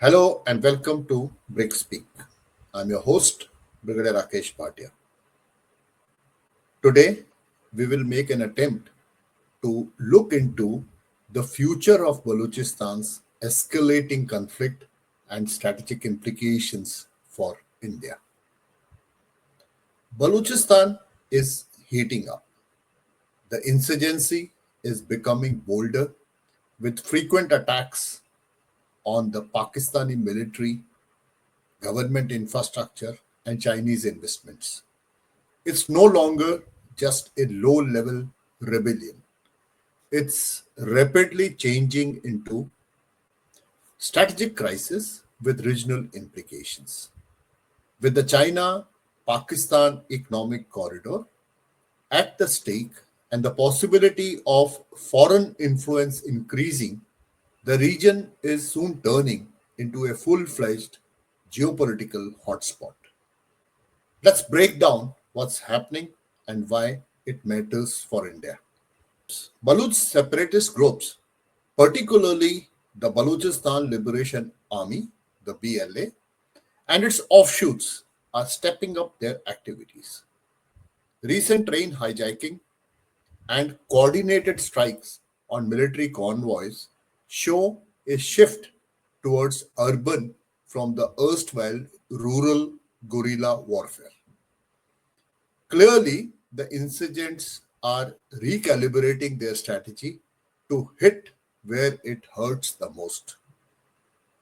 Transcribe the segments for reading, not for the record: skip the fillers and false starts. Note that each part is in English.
Hello and welcome to Briggspeak. I'm your host, Brigadier Rakesh Bhatia. Today, we will make an attempt to look into the future of Balochistan's escalating conflict and strategic implications for India. Balochistan is heating up. The insurgency is becoming bolder with frequent attacks on the Pakistani military, government infrastructure, and Chinese investments. It's no longer just a low level rebellion. It's rapidly changing into strategic crisis with regional implications. With the China Pakistan economic corridor at the stake and the possibility of foreign influence increasing, the region is soon turning into a full fledged geopolitical hotspot. Let's break down what's happening and why it matters for India. Baloch separatist groups, particularly the Balochistan Liberation Army, the BLA, and its offshoots, are stepping up their activities. Recent train hijacking and coordinated strikes on military convoys show a shift towards urban from the erstwhile rural guerrilla warfare. Clearly, the insurgents are recalibrating their strategy to hit where it hurts the most: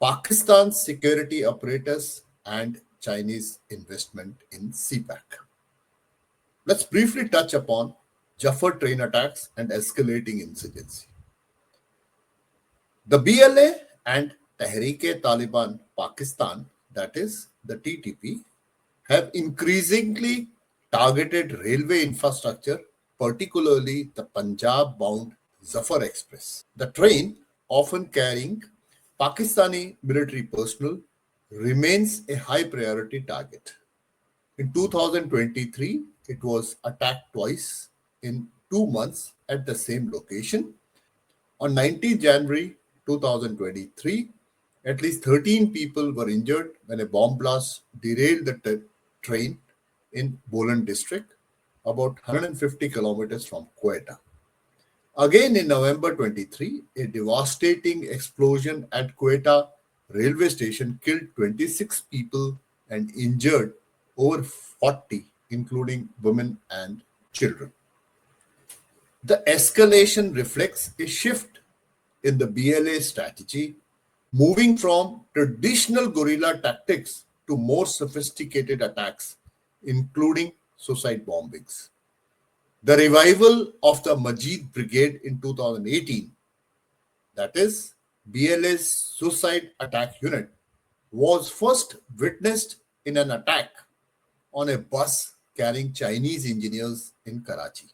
Pakistan's security apparatus and Chinese investment in CPEC. Let's briefly touch upon Jaffer train attacks and escalating insurgency. The BLA and Tehreek-e-Taliban Pakistan, that is the TTP, have increasingly targeted railway infrastructure, particularly the Punjab-bound Zafar Express. The train, often carrying Pakistani military personnel, remains a high priority target. In 2023, it was attacked twice in 2 months at the same location. On 19 January 2023, at least 13 people were injured when a bomb blast derailed the train in Bolan district, about 150 kilometers from Quetta. Again in November 23, a devastating explosion at Quetta railway station killed 26 people and injured over 40, including women and children. The escalation reflects a shift in the BLA strategy, moving from traditional guerrilla tactics to more sophisticated attacks, including suicide bombings. The revival of the Majid Brigade in 2018, that is BLA's suicide attack unit, was first witnessed in an attack on a bus carrying Chinese engineers in Karachi.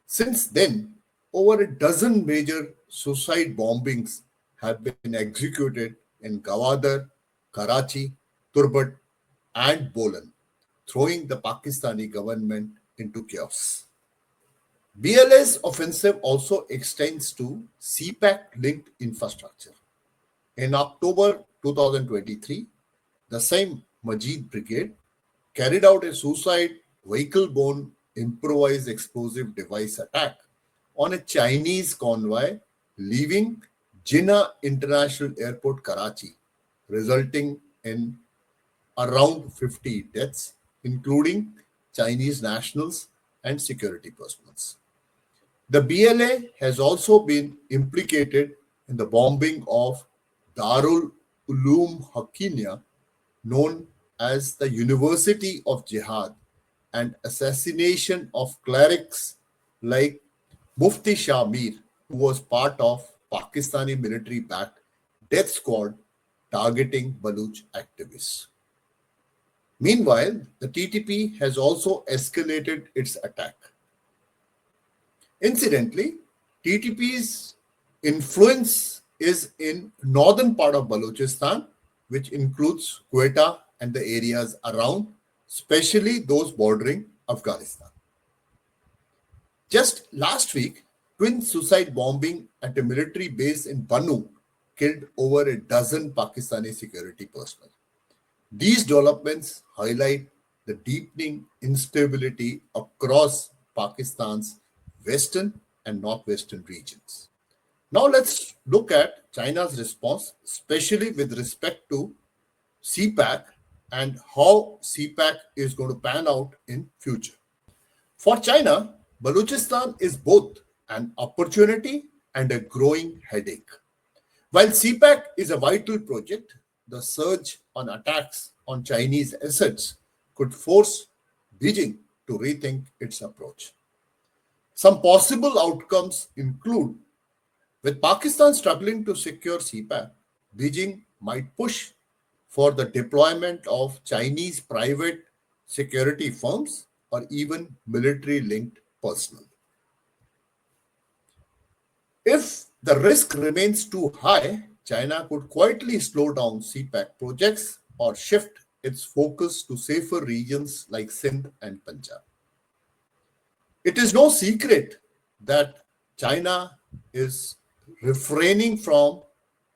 Since then, over a dozen major suicide bombings have been executed in Gwadar, Karachi, Turbat, and Bolan, throwing the Pakistani government into chaos. BLA's offensive also extends to CPEC-linked infrastructure. In October 2023, the same Majid Brigade carried out a suicide vehicle-borne improvised explosive device attack on a Chinese convoy leaving Jinnah International Airport, Karachi, resulting in around 50 deaths, including Chinese nationals and security personnel. The BLA has also been implicated in the bombing of Darul Uloom Haqqaniya, known as the University of Jihad, and assassination of clerics like Mufti Shah Mir, who was part of Pakistani military-backed death squad targeting Baloch activists. Meanwhile, the TTP has also escalated its attack. Incidentally, TTP's influence is in northern part of Balochistan, which includes Quetta and the areas around, especially those bordering Afghanistan. Just last week, twin suicide bombing at a military base in Bannu killed over a dozen Pakistani security personnel. These developments highlight the deepening instability across Pakistan's western and northwestern regions. Now let's look at China's response, especially with respect to CPEC and how CPEC is going to pan out in future. For China, Balochistan is both an opportunity and a growing headache. While CPEC is a vital project, the surge on attacks on Chinese assets could force Beijing to rethink its approach. Some possible outcomes include, with Pakistan struggling to secure CPEC, Beijing might push for the deployment of Chinese private security firms or even military linked personnel. If the risk remains too high, China could quietly slow down CPEC projects or shift its focus to safer regions like Sindh and Punjab. It is no secret that China is refraining from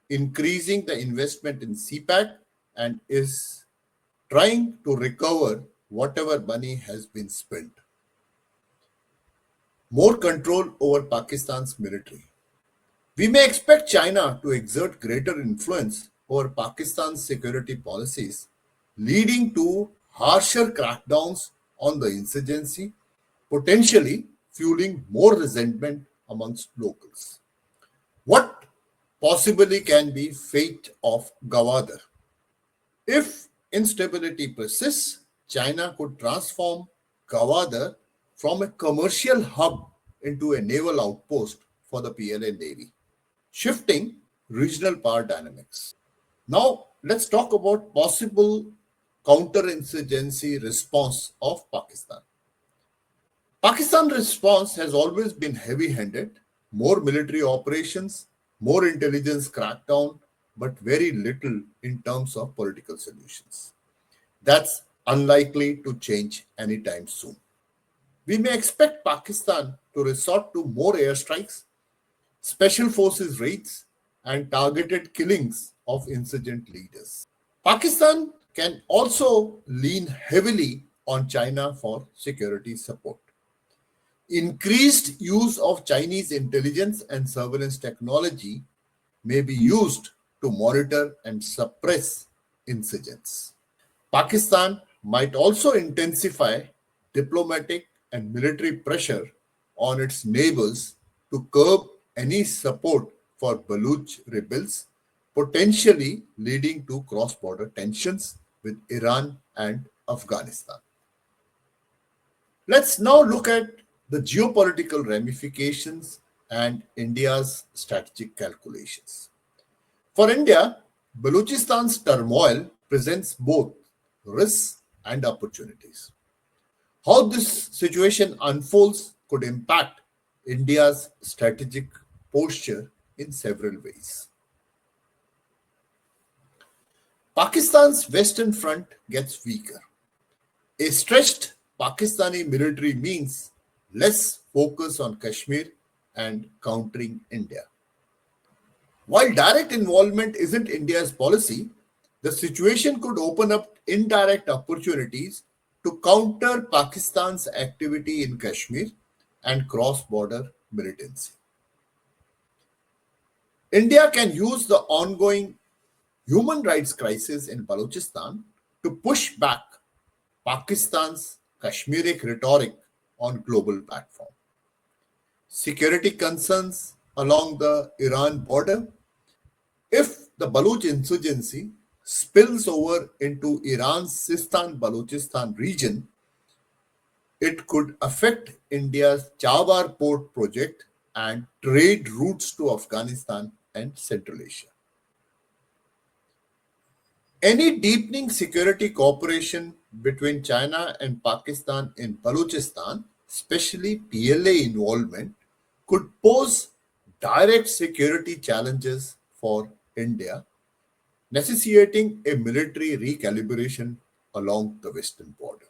increasing the investment in CPEC and is trying to recover whatever money has been spent. More control over Pakistan's military. We may expect China to exert greater influence over Pakistan's security policies, leading to harsher crackdowns on the insurgency, potentially fueling more resentment amongst locals. What possibly can be fate of Gwadar? If instability persists, China could transform Gwadar from a commercial hub into a naval outpost for the PLA Navy, shifting regional power dynamics. Now, let's talk about possible counterinsurgency response of Pakistan. Pakistan's response has always been heavy-handed, more military operations, more intelligence crackdown, but very little in terms of political solutions. That's unlikely to change anytime soon. We may expect Pakistan to resort to more airstrikes, special forces raids, and targeted killings of insurgent leaders. Pakistan can also lean heavily on China for security support. Increased use of Chinese intelligence and surveillance technology may be used to monitor and suppress insurgents. Pakistan might also intensify diplomatic and military pressure on its neighbors to curb any support for Baloch rebels, potentially leading to cross-border tensions with Iran and Afghanistan. Let's now look at the geopolitical ramifications and India's strategic calculations. For India, Balochistan's turmoil presents both risks and opportunities. How this situation unfolds could impact India's strategic posture in several ways. Pakistan's western front gets weaker. A stretched Pakistani military means less focus on Kashmir and countering India. While direct involvement isn't India's policy, the situation could open up indirect opportunities to counter Pakistan's activity in Kashmir and cross-border militancy. India can use the ongoing human rights crisis in Balochistan to push back Pakistan's Kashmiric rhetoric on global platform. Security concerns along the Iran border. If the Baloch insurgency spills over into Iran's Sistan-Balochistan region, it could affect India's Chawar port project and trade routes to Afghanistan and Central Asia. Any deepening security cooperation between China and Pakistan in Balochistan, especially PLA involvement, could pose direct security challenges for India, necessitating a military recalibration along the western border.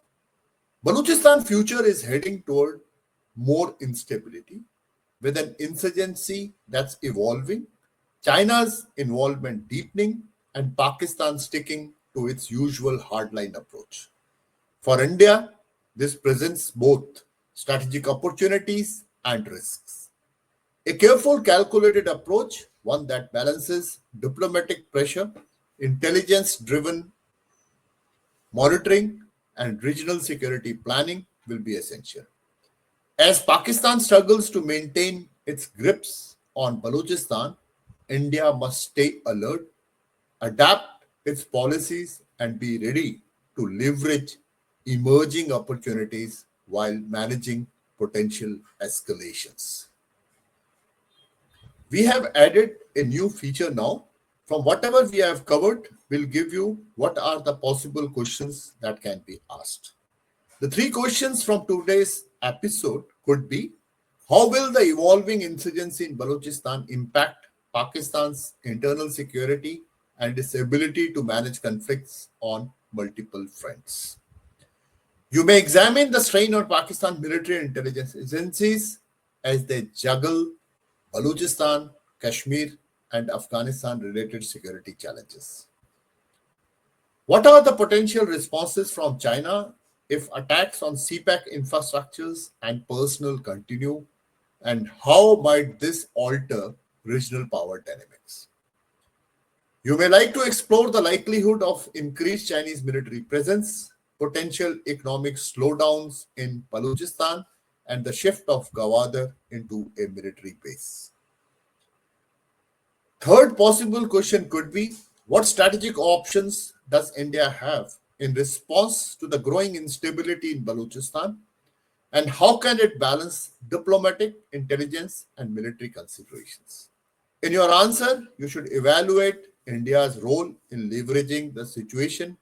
Balochistan future is heading toward more instability with an insurgency that's evolving, China's involvement deepening, and Pakistan sticking to its usual hardline approach. For India, this presents both strategic opportunities and risks. A careful, calculated approach, one that balances diplomatic pressure, intelligence driven monitoring, and regional security planning, will be essential. As Pakistan struggles to maintain its grips on Balochistan, India must stay alert, adapt its policies, and be ready to leverage emerging opportunities while managing potential escalations. We have added a new feature now. From whatever we have covered, we'll give you what are the possible questions that can be asked. The three questions from today's episode could be: how will the evolving insurgency in Balochistan impact Pakistan's internal security and its ability to manage conflicts on multiple fronts? You may examine the strain on Pakistan military and intelligence agencies as they juggle Balochistan, Kashmir, and Afghanistan related security challenges. What are the potential responses from China if attacks on CPEC infrastructures and personnel continue? And how might this alter regional power dynamics? You may like to explore the likelihood of increased Chinese military presence, potential economic slowdowns in Balochistan, and the shift of Gwadar into a military base. Third possible question could be: what strategic options does India have in response to the growing instability in Balochistan? And how can it balance diplomatic, intelligence, and military considerations? In your answer, you should evaluate India's role in leveraging the situation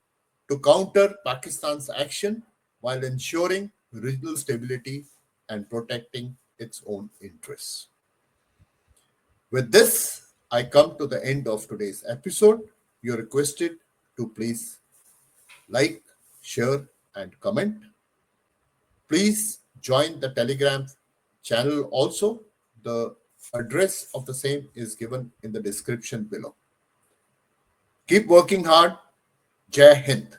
to counter Pakistan's action while ensuring regional stability and protecting its own interests. With this, I come to the end of today's episode. You're requested to please like, share, and comment. Please join the Telegram channel also. The address of the same is given in the description below. Keep working hard. Jai Hind.